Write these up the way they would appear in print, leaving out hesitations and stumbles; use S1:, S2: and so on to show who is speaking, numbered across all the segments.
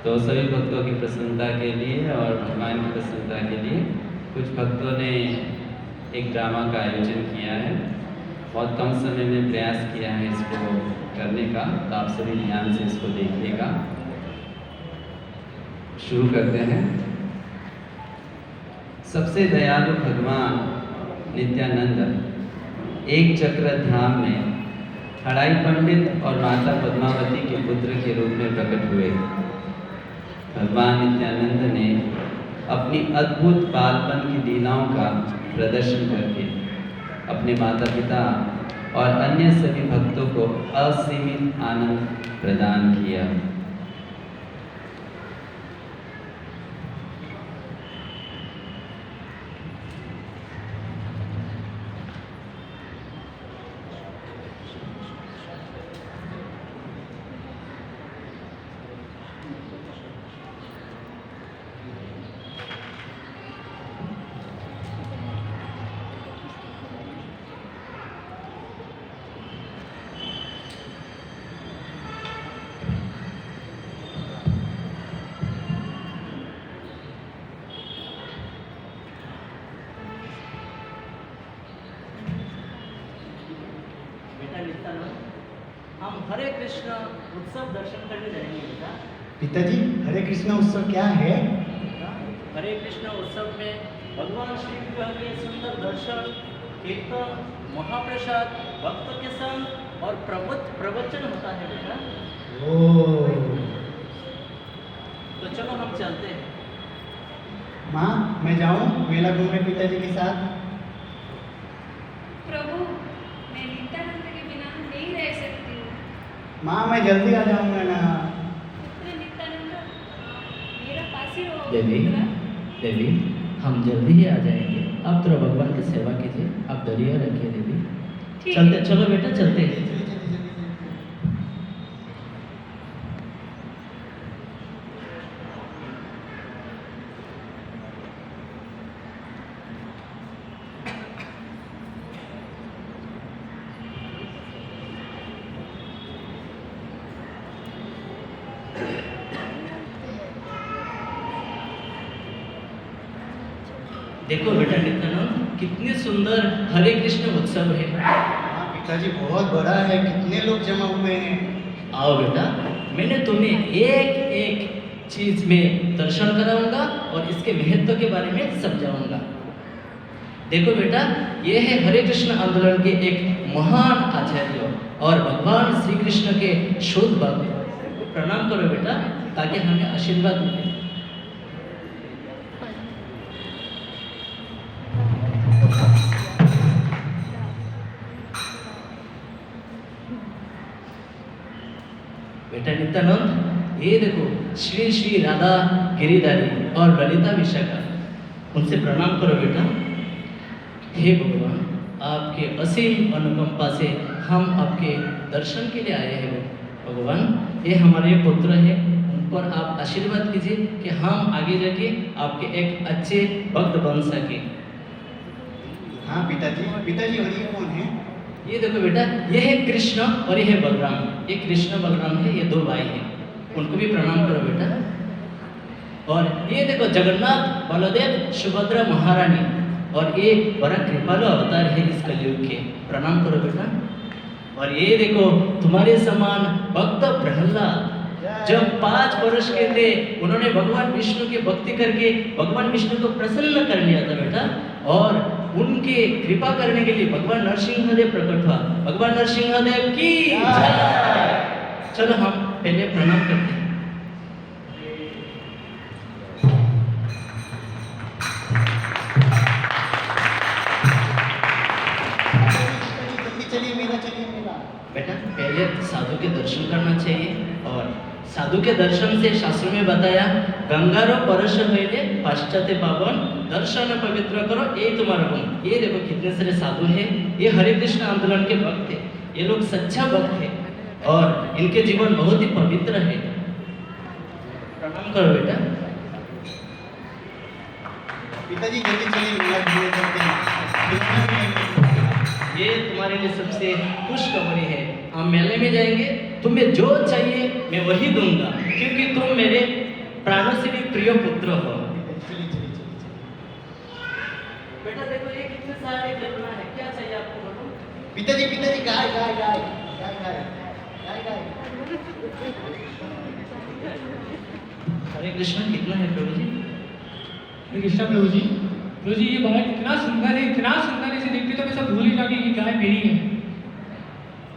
S1: तो सभी भक्तों की प्रसन्नता के लिए और भगवान की प्रसन्नता के लिए कुछ भक्तों ने एक ड्रामा का आयोजन किया है। बहुत कम समय में प्रयास किया है इसको करने का, तो आप सभी ध्यान से इसको देखिएगा। शुरू करते हैं। सबसे दयालु भगवान नित्यानंद एक चक्र धाम में हड़ाई पंडित और माता पद्मावती के पुत्र के रूप में प्रकट हुए। भगवान नित्यानंद ने अपनी अद्भुत बालपन की लीलाओं का प्रदर्शन करके अपने माता पिता और अन्य सभी भक्तों को असीमित आनंद प्रदान किया।
S2: हम हरे कृष्ण उत्सव दर्शन करने जाएंगे बेटा।
S3: पिताजी, हरे कृष्ण उत्सव क्या है?
S2: हरे कृष्ण उत्सव में भगवान श्री कृष्ण के सुंदर दर्शन, कीर्तन, महाप्रसाद, भक्त के संग और प्रवचन होता है बेटा।
S3: ओह,
S2: तो चलो हम चलते हैं।
S3: माँ, मैं जाऊँ मेला घूमने पिताजी के साथ?
S4: प्रभु, मैं नित्यानंद के बिना नहीं रह सकती हूँ।
S3: माँ, मैं जल्दी आ जाऊँगा ना।
S4: पुत्र नित्यानंद, मेरा पास ही रहो।
S5: देवी, देवी, हम जल्दी ही आ जाएंगे। आप थोड़ा भगवान की सेवा कीजिए, आप दरिया रखिए देवी।
S4: ठीक
S5: चलते,
S4: है।
S5: चलो बेटा चलते हैं। देखो बेटा नित्यानंद, कितनी सुंदर हरे कृष्ण उत्सव है।
S3: हाँ पिताजी, बहुत बड़ा है, कितने लोग जमा हुए हैं।
S5: आओ बेटा, मैंने तुम्हें एक एक चीज में दर्शन कराऊंगा और इसके महत्व के बारे में समझाऊंगा। देखो बेटा, ये है हरे कृष्ण आंदोलन के एक महान आचार्य और भगवान श्री कृष्ण के शुद्ध भक्त। प्रणाम करो बेटा, ताकि हमें आशीर्वाद मिले। बेटा नित्यानंद, ये देखो श्री श्री राधा गिरिधारी और ललिता विशाखा, उनसे प्रणाम करो बेटा। हे भगवान, आपके असीम अनुकंपा से हम आपके दर्शन के लिए आए हैं भगवान। ये हमारे पुत्र हैं, उन पर आप आशीर्वाद कीजिए कि हम आगे जाके आपके एक अच्छे भक्त बन सके।
S3: हाँ पिताजी, पिताजी और ये कौन है?
S5: ये देखो बेटा, ये है कृष्ण और ये है बलराम। ये कृष्ण बलराम है, ये दो भाई हैं, उनको भी प्रणाम करो बेटा। और ये देखो जगन्नाथ, बलदेव, सुभद्रा महारानी, और ये बड़ा कृपालु अवतार है इस कलयुग के। प्रणाम करो बेटा। और ये देखो तुम्हारे समान भक्त प्रहलाद, जब 5 वर्ष के थे उन्होंने भगवान विष्णु की भक्ति करके भगवान विष्णु को प्रसन्न कर लिया था बेटा। और उनके कृपा करने के लिए भगवान नरसिंहदेव प्रकट हुआ। भगवान नरसिंहदेव की जय। चलो हम पहले प्रणाम करते हैं।
S3: चलिए मेला, चलिए मेला।
S5: बेटा पहले साधु के दर्शन करना चाहिए, और साधु के दर्शन से शास्त्र में बताया गंगारो परश पहले पाश्चात्य पावन दर्शन पवित्र करो, ये तुम्हारा गुण। ये देखो कितने सारे साधु हैं, ये हरे कृष्ण आंदोलन के भक्त हैं। ये लोग सच्चा भक्त है और इनके जीवन बहुत ही पवित्र है। प्रणाम करो बेटा।
S3: पिताजी जल्दी चलिए, मेला घूमने चलते हैं।
S5: ये तुम्हारे लिए सबसे खुशखबरी है। हम मेले में जाएंगे तुम्हें जो चाहिए मैं वही दूंगा, क्योंकि तुम मेरे प्राणों से भी प्रिय पुत्र हो।
S3: चलिए चलिए चलिए चलिए।
S5: बेटा देखो ये कितने सारे गन्ना है, क्या चाहिए आपको बोलो?
S3: पिताजी पिताजी गाय गाय गाय गाय गाय गाय गाय।
S5: हरे कृष्ण, कितना है प्रभु जी?
S6: हरे कृष्णा प्रभु जी ये बालक इतना सुंदर है, इतना सुंदर है, इसे देखते तो मैं सब भूल ही जाऊंगी कि गाय मेरी है।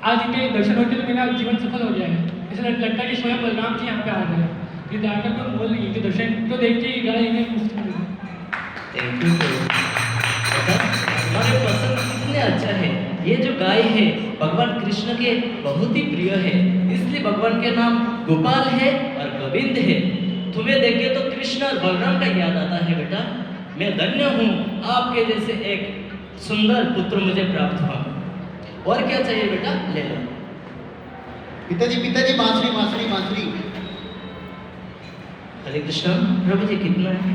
S6: आज इनके दर्शन होते तो मेरा जीवन सफल हो गया है। ऐसा लगता है कि स्वयं बलराम जी यहाँ पे आ गए। ये गाय का कोई मोल नहीं है, इनके दर्शन तो देख के ये गाय इन्हें मुफ्त में मिली।
S5: थैंक यू बेटा, हमारे पसंद कितने अच्छा है। ये जो गाय है भगवान कृष्ण के बहुत ही प्रिय है, इसलिए भगवान के नाम गोपाल है और गोविंद है। तुम्हें देख के तो कृष्ण और बलराम का याद आता है बेटा। मैं धन्य हूँ आपके जैसे एक सुंदर पुत्र मुझे प्राप्त हुआ। और क्या चाहिए बेटा, ले लो।
S3: पिताजी पिताजी बांसुरी बांसुरी बांसुरी।
S5: हरे कृष्ण, प्रभु जी कितना है?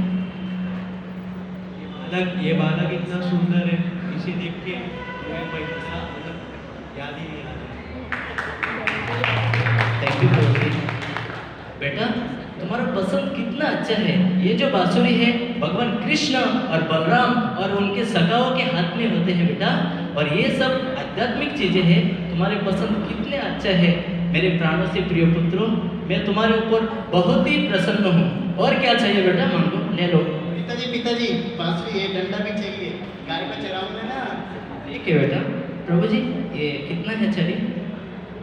S7: ये बालक इतना सुंदर है, इसे देख के मुझे पैसा मतलब याद ही नहीं आ रहा।
S5: थैंक यू प्रभु जी। बेटा तुम्हारा पसंद कितना अच्छा है। ये जो बांसुरी है भगवान कृष्ण और बलराम और उनके सखाओं के हाथ में होते हैं बेटा, और ये सब आध्यात्मिक चीजें हैं। तुम्हारे पसंद कितने अच्छा है मेरे प्राणों से प्रिय पुत्रों, मैं तुम्हारे ऊपर बहुत ही प्रसन्न हूँ। और क्या चाहिए बेटा, मांगो, ले लो।
S3: पिताजी बांसुरी है, डंडा भी चाहिए, गाय को चराऊंगा ना।
S5: ठीक है बेटा। प्रभु जी ये कितना है चली?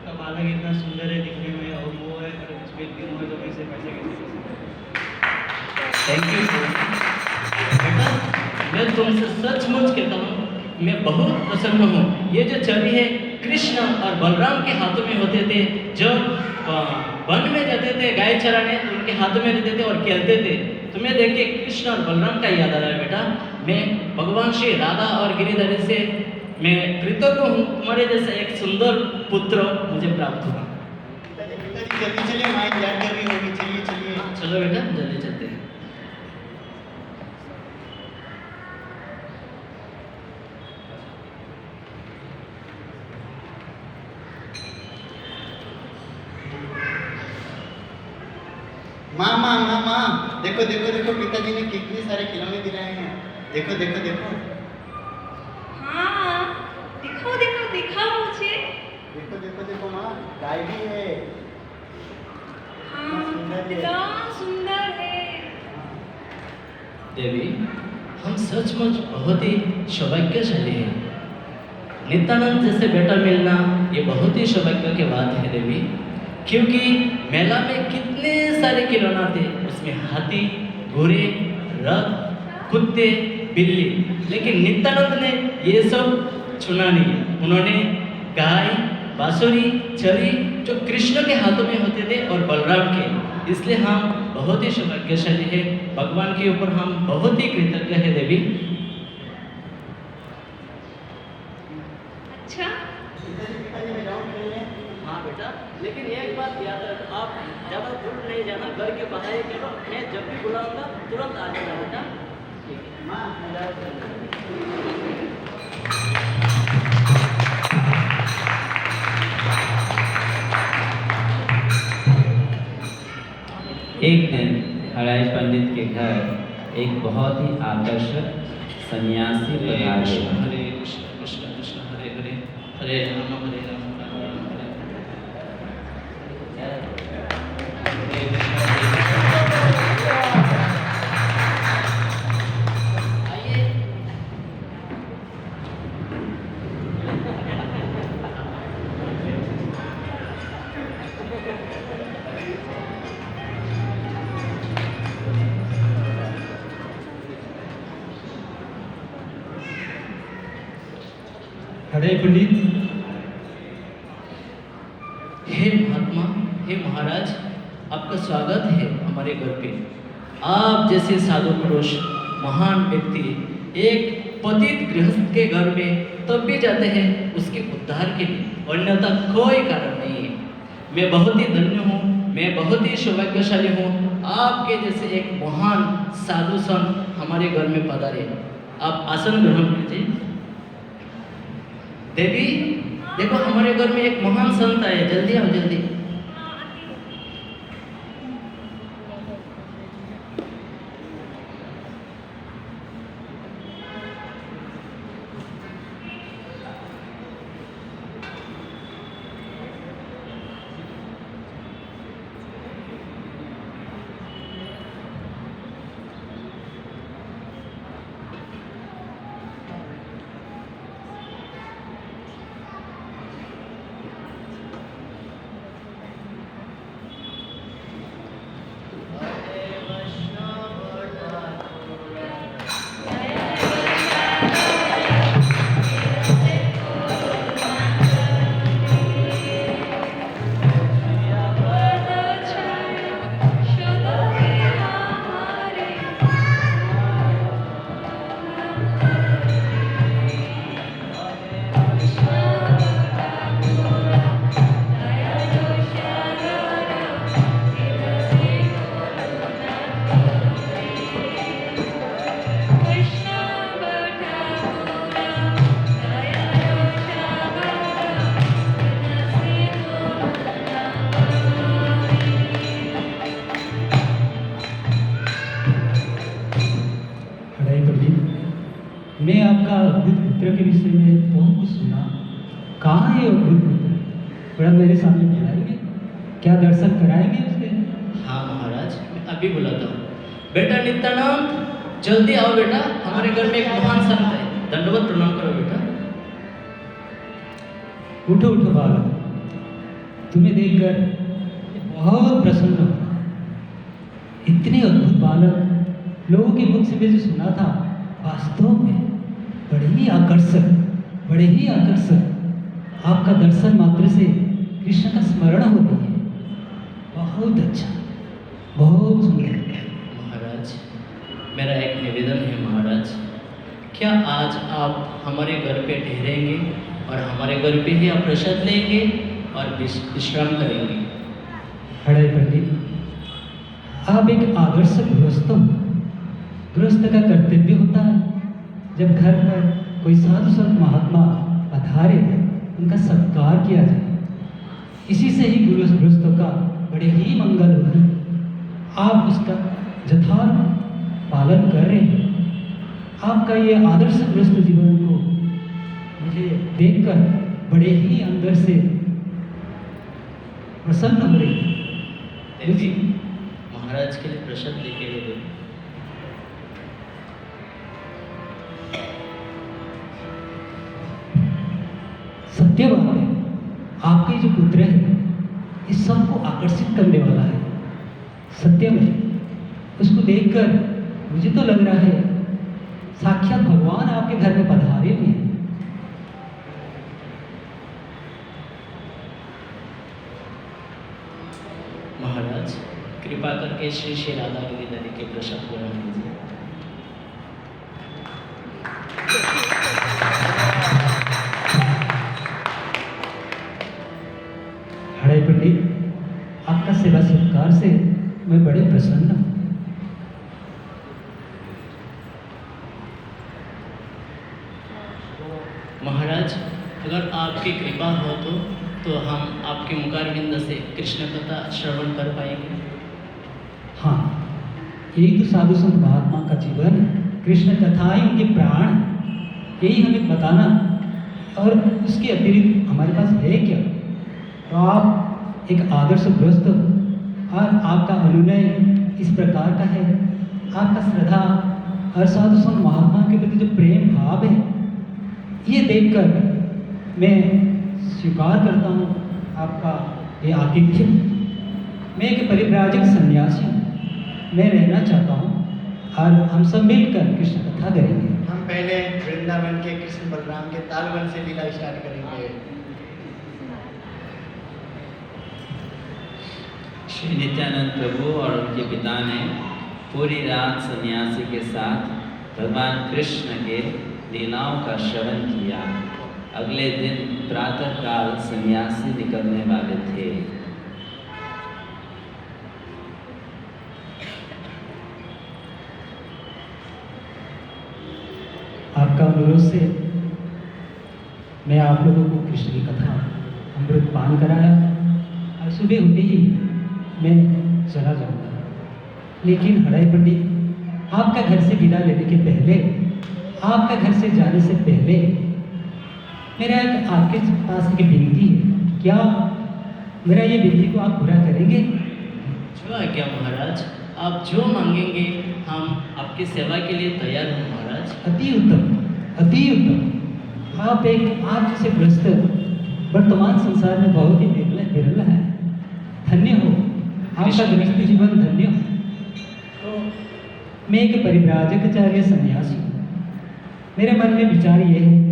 S7: का बालक इतना सुंदर है दिखने में, और वो है अगर इसमें इतनी उम्र तो कैसे पैसे
S5: थैंक यू बेटा, मैं तुमसे सचमुच कहता हूँ मैं बहुत प्रसन्न हूँ। ये जो छवि है कृष्ण और बलराम के हाथों में होते थे, जब वन में जाते थे गाय चराने तो उनके हाथों में रहते थे और खेलते थे। तुम्हें देख के कृष्ण और बलराम का याद आ रहा है बेटा। मैं भगवान श्री राधा और गिरिधर से मैं कृतज्ञ हूँ, तुम्हारे जैसा एक सुंदर पुत्र मुझे प्राप्त हुआ।
S3: पिताजी जल्दी चलिए, माँ इंतजार कर रही होगी। चलिए चलिए।
S5: चलो बेटा जल्दी चलते हैं।
S3: माँ माँ माँ माँ, देखो देखो देखो, पिताजी ने कितने सारे खिलौने दिलाए हैं। देखो देखो देखो
S4: हाँ, दिखाओ दिखाओ दिखाओ मुझे।
S3: देखो देखो देखो माँ, गाय भी है।
S4: हाँ,
S3: सुंदर है।
S4: कितना सुंदर है।
S5: देवी हम सचमुच बहुत ही सौभाग्यशाली हैं। नित्यानंद जैसे बेटा मिलना ये बहुत ही सौभाग्य की बात है देवी, क्योंकि मेला में कितने सारे खिलौना थे, उसमें हाथी, घोड़े, रथ, कुत्ते, बिल्ली, लेकिन नित्यानंद ने ये सब चुना नहीं। उन्होंने गाय, बांसुरी, छड़ी जो कृष्ण के हाथों में होते थे और बलराम के, इसलिए हम बहुत ही सौभाग्यशाली है। भगवान के ऊपर हम बहुत ही कृतज्ञ है देवी।
S4: अच्छा,
S3: पिताजी मैं जाऊँ खेलने?
S5: हाँ बेटा, लेकिन एक बात याद रख, आप ज़्यादा दूर नहीं जाना, घर के बाहर ही चलो। मैं जब भी बुलाऊंगा तुरंत आ जाना बेटा।
S3: माँ मैं जा रहा हूँ।
S1: एक दिन हराई पंडित के घर एक बहुत ही आकर्षक सन्यासी पधारे।
S5: हरे कृष्ण कृष्ण कृष्ण हरे हरे, हरे राम हरे राम राम राम हरे आइए।
S6: हरे पंडित।
S5: हे महात्मा, हे महाराज, आपका स्वागत है हमारे घर पे। आप जैसे साधु पुरुष, महान व्यक्ति एक पतित गृहस्थ के घर में तब भी जाते हैं उसके उद्धार के लिए, अन्यथा कोई कारण नहीं है। मैं बहुत ही धन्य हूँ, मैं बहुत ही सौभाग्यशाली हूँ। आपके जैसे एक महान साधु संत हमारे घर में पधारे। आप आसन ग्रहण कीजिए। देवी देखो हमारे घर में एक महान संत आए, जल्दी आओ जल्दी।
S8: आपका अद्भुत पुत्र के विषय में बहुत कुछ सुना। कहाँ है ये अद्भुत पुत्र? थोड़ा मेरे सामने बुलाएंगे? क्या दर्शन कराएंगे उसके?
S5: हाँ महाराज, मैं अभी बुलाता हूँ। बेटा नित्यानंद, जल्दी आओ बेटा, हमारे घर में एक महान संत है। दंडवत प्रणाम करो बेटा।
S8: उठो उठो बालक, तुम्हें देखकर बहुत प्रसन्न हुआ। इतने अद्भुत बालक लोगों के मुख से मैं जो सुना था, वास्तव में बड़े ही आकर्षक, बड़े ही आकर्षक। आपका दर्शन मात्र से कृष्ण का स्मरण हो रही है। बहुत अच्छा, बहुत सुंदर।
S5: महाराज, मेरा एक निवेदन है महाराज, क्या आज आप हमारे घर पे ठहरेंगे और हमारे घर पे ही आप प्रसाद लेंगे और विश्राम करेंगे?
S8: हड़े पंडित, आप एक आदर्श गृहस्थ हो। गृहस्थ का कर्तव्य होता है जब घर पर कोई साधु संत महात्मा पधारे, उनका सत्कार किया जाए। इसी से ही गृहस्थों का बड़े ही मंगल हो। आप उसका यथार्थ पालन कर रहे हैं। आपका ये आदर्श गृहस्थ जीवन को मुझे देखकर बड़े ही अंदर से प्रसन्न हो रही है।
S5: देवी, महाराज के लिए प्रसाद लेके दे दो।
S8: सत्य बात है, आपके जो पुत्र है इस सबको आकर्षित करने वाला है। सत्य में उसको देखकर मुझे तो लग रहा है साक्षात भगवान आपके घर में पधारे हुए हैं।
S5: महाराज, कृपा करके श्री श्री राधा गिरिधरी के प्रसाद ग्रहण कीजिए।
S8: हरे पंडित, आपका सेवा सत्कार से मैं बड़े प्रसन्न हूँ।
S5: महाराज, अगर आपकी कृपा हो तो हम आपके मुखारविंद से कृष्ण कथा श्रवण कर पाएंगे।
S8: हाँ, यही तो साधु संत महात्मा का जीवन है। कृष्ण कथाएं उनके प्राण हैं। यही हमें बताना, और उसके अतिरिक्त हमारे पास है क्या? तो आप एक आदर्श गृहस्थ और आपका अनुनय इस प्रकार का है, आपका श्रद्धा और साधु संत महात्मा के प्रति जो प्रेम भाव है, ये देखकर मैं स्वीकार करता हूँ आपका ये आतिथ्य। मैं एक परिव्राजक सन्यासी हूँ, मैं रहना चाहता हूँ और हम सब मिलकर कृष्ण कथा करेंगे।
S3: हम पहले वृंदावन के कृष्ण बलराम के तालवन से लीला स्टार्ट करेंगे।
S1: श्री नित्यानंद प्रभु और उनके पिता ने पूरी रात सन्यासी के साथ भगवान कृष्ण के लीलाओं का श्रवण किया। अगले दिन प्रातःकाल सन्यासी निकलने वाले थे।
S8: आपका अनुरोध से मैं आप लोगों को कृष्ण की कथा अमृत पान कराया और सुबह होते ही मैं चला जाऊंगा। लेकिन हड़ाई पंडित, आपका घर से विदा लेने के पहले, आपका घर से जाने से पहले मेरा एक आपके पास एक विनती है। क्या मेरा ये विनती को आप पूरा करेंगे?
S5: जो आज्ञा महाराज, आप जो मांगेंगे हम आपकी सेवा के लिए तैयार हैं महाराज।
S8: अति उत्तम, अति उत्तम। आप जैसे गृहस्थ वर्तमान संसार में बहुत ही विरल है। धन्य हो, आपका गृहस्थ जीवन धन्य हो। तो मैं एक परिव्राजकाचार्य सन्यासी हूँ। मेरे मन में विचार ये है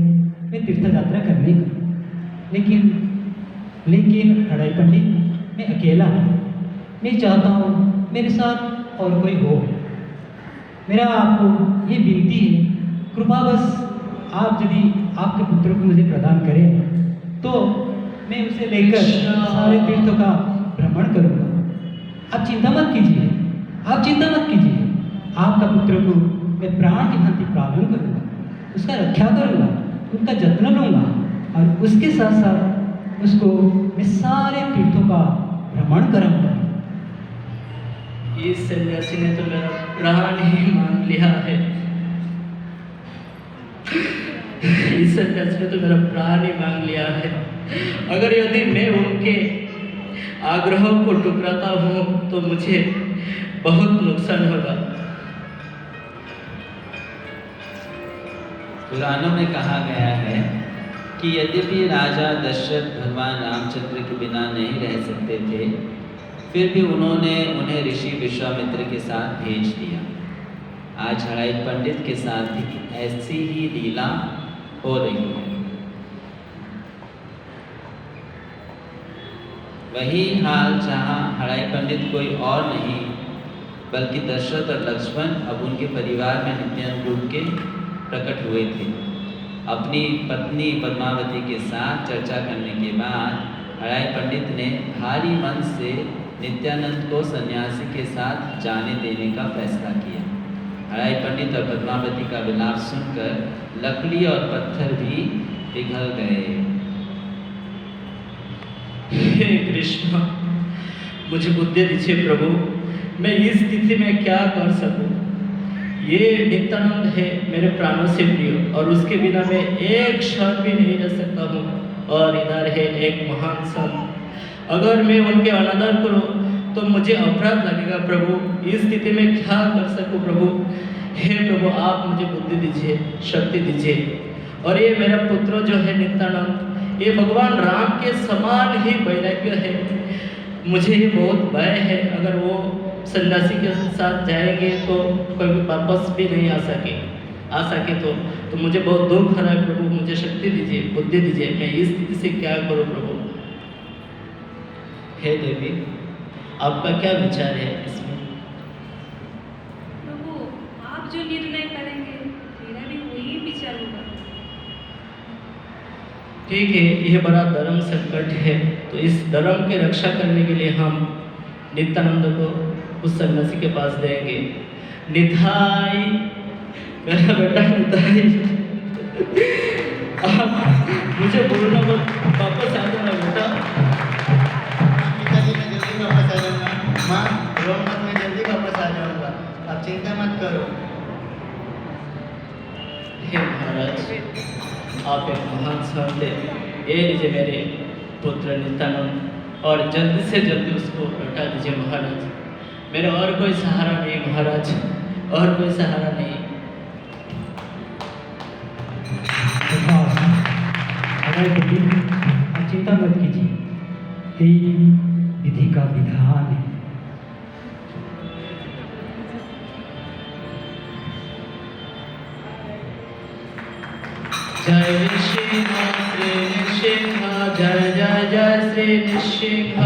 S8: मैं तीर्थ यात्रा करने का, लेकिन हड़ाई पंडित, मैं अकेला हूँ। मैं चाहता हूँ मेरे साथ और कोई हो। मेरा आपको ये विनती है, कृपा बस आप यदि आपके पुत्र को मुझे प्रदान करें तो मैं उसे लेकर सारे तीर्थों का भ्रमण करूँगा। आप चिंता मत कीजिए, आप चिंता मत कीजिए। आपका पुत्र को मैं प्राण की भांति पालन करूँगा, उसका रक्षा करूँगा, उनका जत्न लूँगा और उसके साथ साथ उसको मैं सारे तीर्थों का भ्रमण कराऊँगा।
S5: इस सन्यासी ने तो मेरा प्राण ही मान लिया है। सन्यासी ने तो मेरा प्राण ही मांग लिया है। अगर यदि मैं उनके आग्रहों को ठुकराता हूँ तो मुझे बहुत नुकसान होगा।
S1: पुराणों में कहा गया है कि यद्यपि राजा दशरथ भगवान रामचंद्र के बिना नहीं रह सकते थे, फिर भी उन्होंने उन्हें ऋषि विश्वामित्र के साथ भेज दिया। आज हड़ाई पंडित के साथ भी ऐसी ही लीला हो रही है। वही हाल जहाँ हड़ाई पंडित कोई और नहीं बल्कि दशरथ और लक्ष्मण अब उनके परिवार में नित्यानंद रूप के प्रकट हुए थे। अपनी पत्नी पद्मावती के साथ चर्चा करने के बाद हड़ाई पंडित ने भारी मन से नित्यानंद को सन्यासी के साथ जाने देने का फैसला किया। हड़ाई पंडित और पद्मावती का विलाप सुनकर लकड़ी और पत्थर भी पिघल गए।
S5: हे कृष्ण, मुझे बुद्धि दीजिए प्रभु, मैं इस स्थिति में क्या कर सकूं? ये नित्यानंद है मेरे प्राणों से प्रिय और उसके बिना मैं एक क्षण भी नहीं रह सकता हूँ। और इधर है एक महान संत, अगर मैं उनके अनादर करूँ तो मुझे अपराध लगेगा। प्रभु, इस स्थिति में क्या कर सकूं? प्रभु, हे प्रभु, आप मुझे बुद्धि दीजिए, शक्ति दीजिए। और ये मेरा पुत्र जो है नित्यानंद, ये भगवान राम के समान ही वैराग्य है। मुझे ये बहुत भय है, अगर वो सन्यासी के साथ जाएंगे तो कभी वापस भी नहीं आ सके तो मुझे बहुत दुख हो रहा है। प्रभु, मुझे शक्ति दीजिए, बुद्धि दीजिए, मैं इस स्थिति से क्या करूं? प्रभु, हे देवी, आपका क्या विचार है इसमें?
S4: प्रभु, आप जो निर्णय करेंगे मेरा भी वही विचार होगा।
S5: ठीक है, यह बड़ा धर्म संकट है, तो इस धर्म की रक्षा करने के लिए हम नित्यानंद को उस सन्यासी के पास देंगे। निताई, मेरा बेटा निताई, आप मुझे बोलना मत, वापस आ जाना बेटा।
S3: पिताजी, मैं जल्दी वापस आ जाऊंगा। माँ, रो मत, मैं जल्दी वापस आ जाऊंगा, आप चिंता मत करो।
S5: हे महाराज, आप एक महान संत हैं। ये लीजिए मेरे पुत्र नित्यानंद, और जल्दी से जल्दी उसको लौटा दीजिए महाराज। मेरा और कोई सहारा नहीं महाराज, और कोई सहारा नहीं।
S8: हड़ाई पंडित, आप चिंता मत कीजिए, यही विधि का विधान है।
S5: जय श्री नृसिंह, जय जय जय श्री नृसिंह।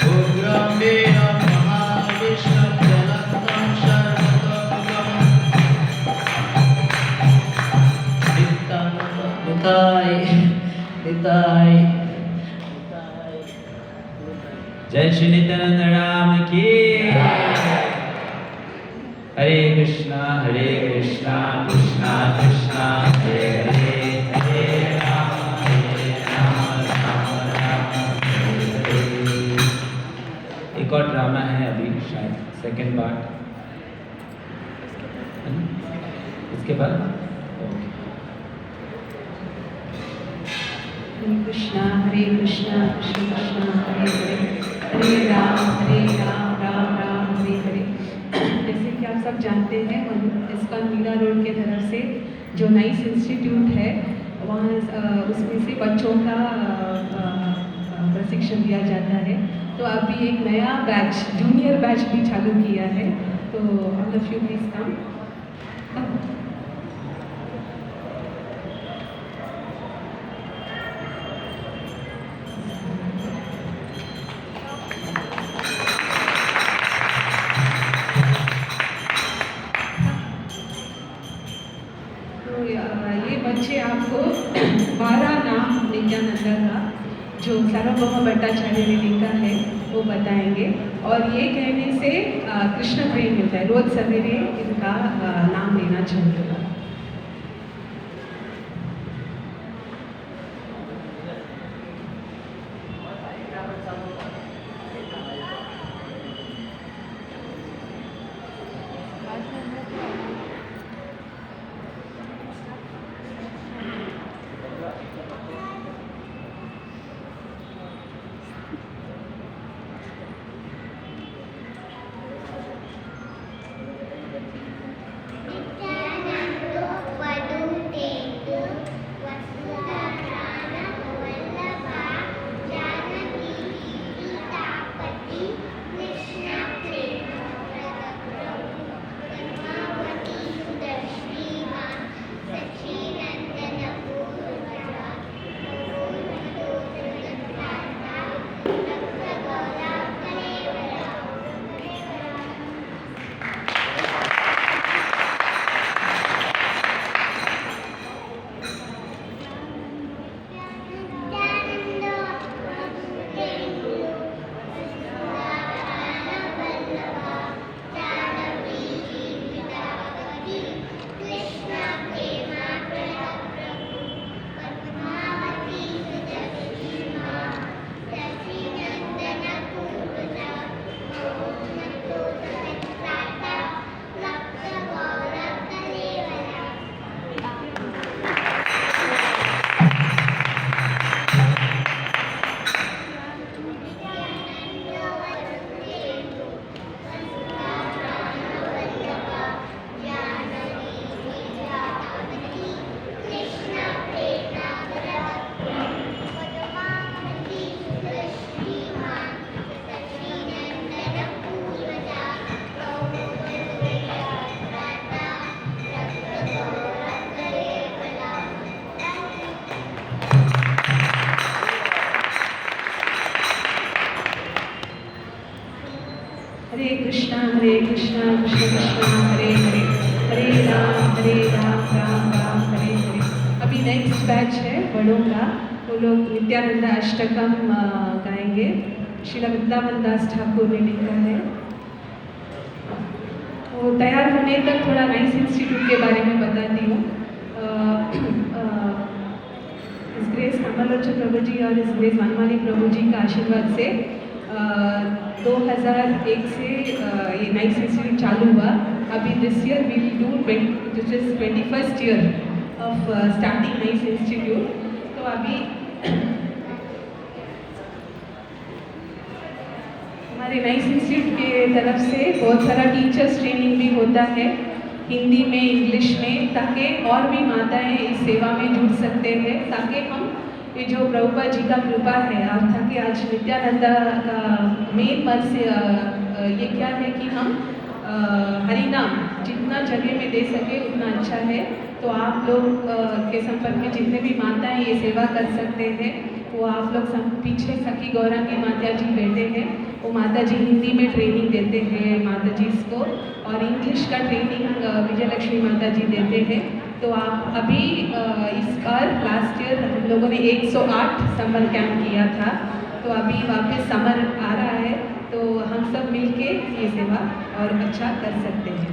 S5: उग्रं वीरं महाविष्णुं ज्वलन्तं सर्वतोमुखं। निताय।
S1: जय श्री नित्यानंद राम की। हरे कृष्णा कृष्णा कृष्णा हरे हरे, हरे राम राम हरे हरे। एक और ड्रामा है अभी, शायद सेकंड पार्ट, इसके बाद
S4: हरे कृष्णा कृष्ण कृष्ण हरे हरे, हरे राम राम हरे हरे। जैसे कि आप सब जानते हैं, इसका मीरा रोड के तरफ से जो नाइस इंस्टीट्यूट है, वहाँ उसमें से बच्चों का प्रशिक्षण दिया जाता है। तो अभी एक नया बैच, जूनियर बैच भी चालू किया है, तो all of you please come. ये बच्चे आपको 12 नाम नित्यानंद का जो सार्वभौम भट्टाचार्य ने लिखा है वो बताएंगे, और ये कहने से कृष्ण प्रेम मिलता है। रोज सवेरे इनका नाम लेना चाहिए। हरे कृष्णा कृष्ण कृष्ण हरे हरे, हरे राम राम राम हरे हरे। अभी नेक्स्ट बैच है बड़ों का, वो लोग नित्यानंद अष्टकम गाएंगे। श्रील वृंदावन दास ठाकुर ने लिखा है। वो तैयार होने तक थोड़ा नाइस इंस्टीट्यूट के बारे में बताती हूँ। इस ग्रेस कमलोचन प्रभु जी और इस ग्रेस वनमाली प्रभु जी का आशीर्वाद से 2001 से ये नाइस इंस्टीट्यूट चालू हुआ। अभी this year we will do this is 21st year of starting nice institute. तो अभी हमारे नाइस इंस्टीट्यूट के तरफ से बहुत सारा टीचर्स ट्रेनिंग भी होता है हिंदी में, इंग्लिश में, ताकि और भी माताएं इस सेवा में जुड़ सकते हैं, ताकि हम ये जो प्रभुपाद जी का कृपा है और ताकि आज नित्यानंदा का मेन मर्ज ये क्या है कि हम हरिनाम जितना जगह में दे सके उतना अच्छा है। तो आप लोग के संपर्क में जितने भी माताएं ये सेवा कर सकते हैं, वो आप लोग पीछे सखी गौरांगी माता जी बैठे हैं, वो माता जी हिंदी में ट्रेनिंग देते हैं माता जी को, और इंग्लिश का ट्रेनिंग विजयलक्ष्मी माता जी देते हैं। तो आप अभी इस बार लास्ट ईयर हम लोगों ने 108 समर कैंप किया था, तो अभी वापस समर आ रहा है, तो हम सब मिलके ये सेवा और अच्छा कर सकते हैं।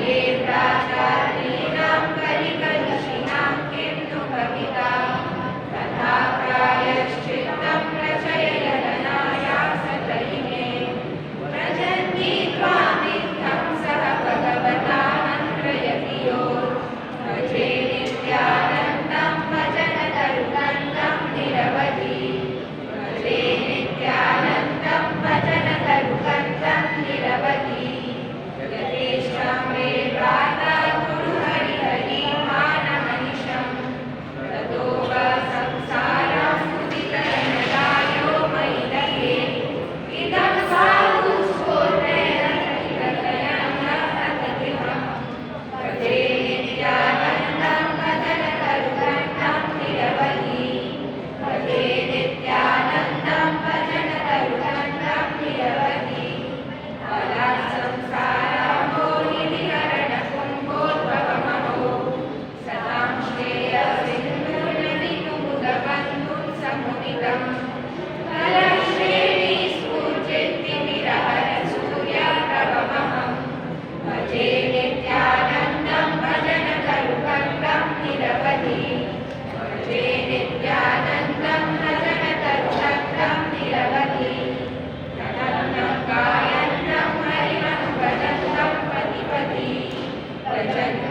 S9: ये प्रातः लीलां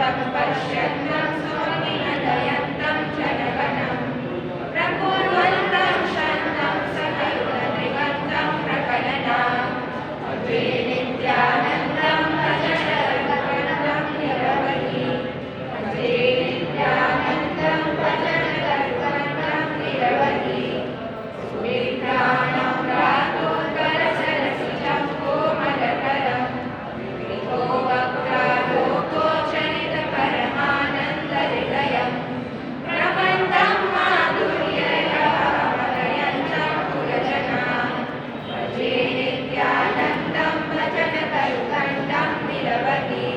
S9: तं पश्यन्तं सुमतिनदयन्तं जनगणं प्रकुर्वन्तं शन्तं सकलत्रिवन्तं प्रकलनाम् अग्रे नित्यानन्दं भजनगणं निरवधि अग्रे नित्यानन्दं भजनगणं निरवधि सुविभ्राणं रातोत्तरसरसिजं कोमलकरं विको वक्त्रालोकोचरितपरमानन्दहृदयं प्रबन्धं माधुर्यया मलयन्तं पुरजनान् भजे नित्यानन्दं भजनतरुकण्ठं निरवधि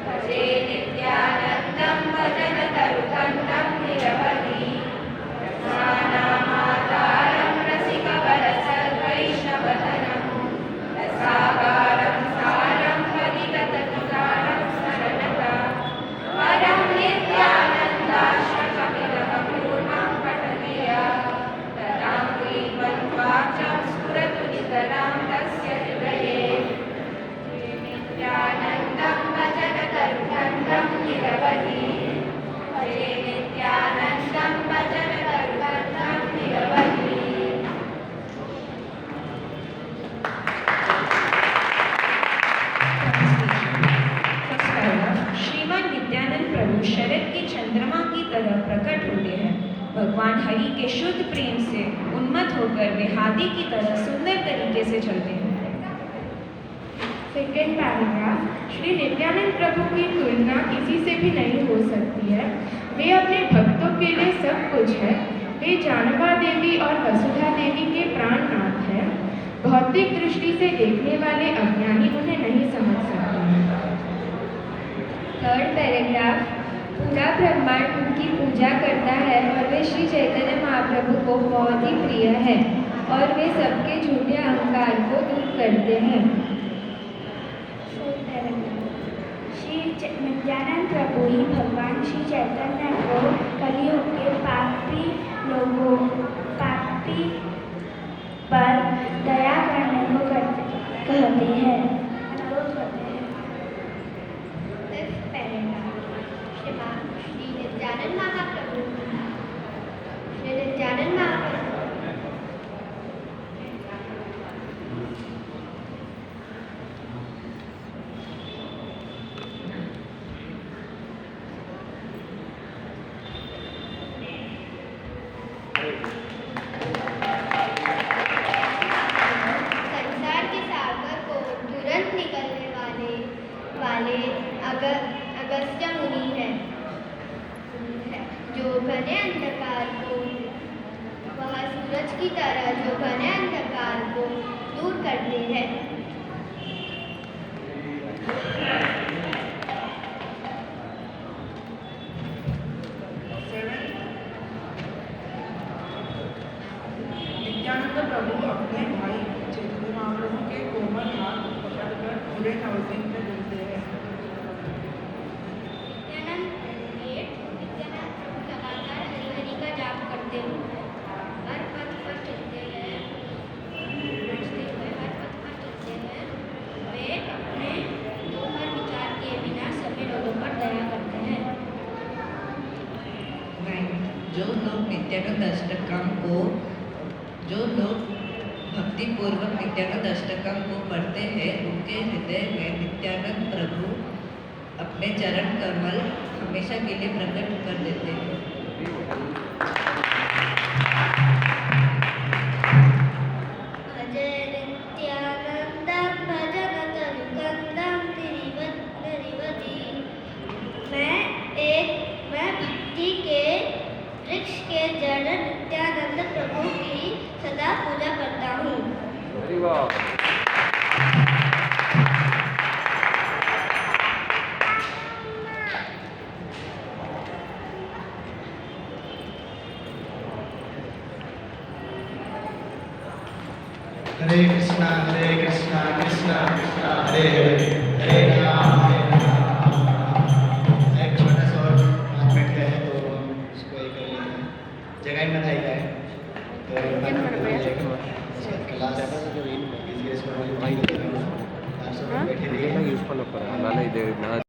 S9: भजे नित्यानन्दं भजनतरुकण्ठं निरवधि रसानामाधारं रसिकवरसद्वैष्णवधनं रसागारं सारं परिगततुकालं स्मरणता वरं नित्यानन्दाश्रकपिलकपूर्णं पठनीया तदां क्रीड्वन्वाचं स्फुरतु नितरां तस्य हृदये नित्यानन्दं भजनतरुकण्ठं निरवधि भजे नित्यानन्दं भजनतरुकण्ठं निरवधि
S10: श्रीमान नित्यानंद प्रभु शरद के चंद्रमा की तरह प्रकट होते हैं। भगवान हरि के शुद्ध प्रेम से उन्मत्त होकर वे हाथी की तरह सुंदर तरीके से चलते हैं।
S9: Second paragraph. श्री नित्यानंद प्रभु की तुलना किसी से भी नहीं हो सकती है। वे अपने भक्तों के लिए सब कुछ है। वे जानवा देवी और वसुधा देवी के प्राणनाथ हैं। भौतिक दृष्टि से देखने वाले अज्ञानी उन्हें नहीं समझ सकते हैं।
S10: Third paragraph. पूरा ब्रह्मांड उनकी पूजा करता है और वे श्री चैतन्य महाप्रभु को बहुत ही प्रिय है और वे सबके झूठे अहंकार को दूर करते हैं।
S9: श्री नित्यानंद प्रभु ही भगवान श्री चैतन्य को कलियुग के पापी लोगों पर दया करने को कहते हैं।
S11: श्री नित्यानंद महाप्रभु संसार के सागर को तुरंत निकलने वाले अगस्त्य मुनि हैं, जो घने अंधकार को वह सूरज की तरह जो घने अंधकार को दूर करते हैं।
S12: नित्यानंद प्रभु अपने भाई चैतन्य महाप्रभु के कोमल हाथ पकड़कर पूरे नवदीप में घूमते हैं।
S11: नित्यानंद प्रभु लगातार हरि हरि का जाप करते हैं। हर पथ पर चलते हैं। हर पथ पर चलते हैं। वे अपने दोहर विचार किए बिना सभी लोगों पर दया करते हैं।
S13: जो लोग नित्यानंद अष्टकम को भक्ति पूर्वक नित्यानंद अष्टकम को पढ़ते हैं, उनके हृदय में नित्यानंद प्रभु अपने चरण कमल हमेशा के लिए प्रकट कर देते हैं।
S11: भजे नित्यानंदं भजनतनुकन्दं निरवधि। मैं भक्ति के वृक्ष के जड़ नित्यानंद प्रभु की सदा पूजा करता हूँ।
S3: हरे कृष्णा कृष्णा कृष्णा हरे हरे हरे राम एक छोटा सा और 5 मिनट का है, तो उसको एक जगह में बताई जाए तो क्लास बैठे